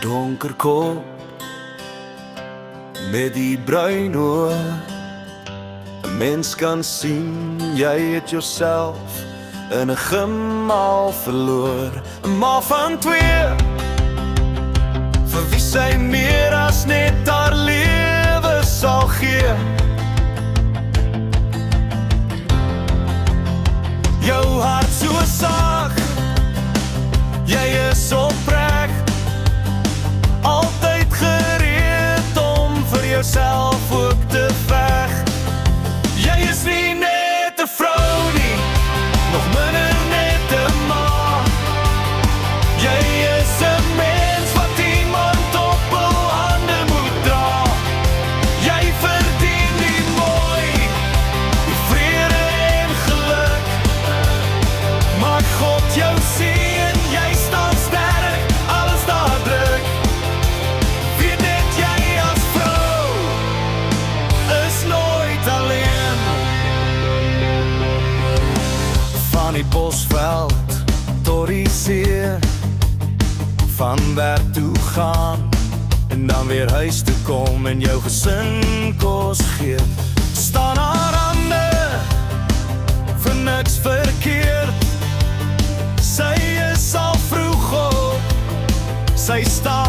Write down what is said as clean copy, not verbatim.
donker kop met die bruin oë. 'n Mens kan sien jy het jouself in 'n gemaal verloor. 'n Ma van twee, vir wie sy meer as net haar lewe sal gee. Jou hart so sag, jy is opreg, altyd gereed om vir jouself ook te veg. Jy is nie net 'n vrou nie, nog minder net 'n ma. Jy is 'n mens wat iemand op hul hande moet dra. Jy verdien die mooi, die vrede en geluk. Mag God jou sien, jy staan sterk, alles daar druk. Weet net jy as vrou is nooit alleen. Van die Bosveld tot die see, van werk toe gaan en dan weer huis toe kom en jou gesin kos gee. Staan haar hande vir niks verkeerd. Sy is al vroeg op, sy staan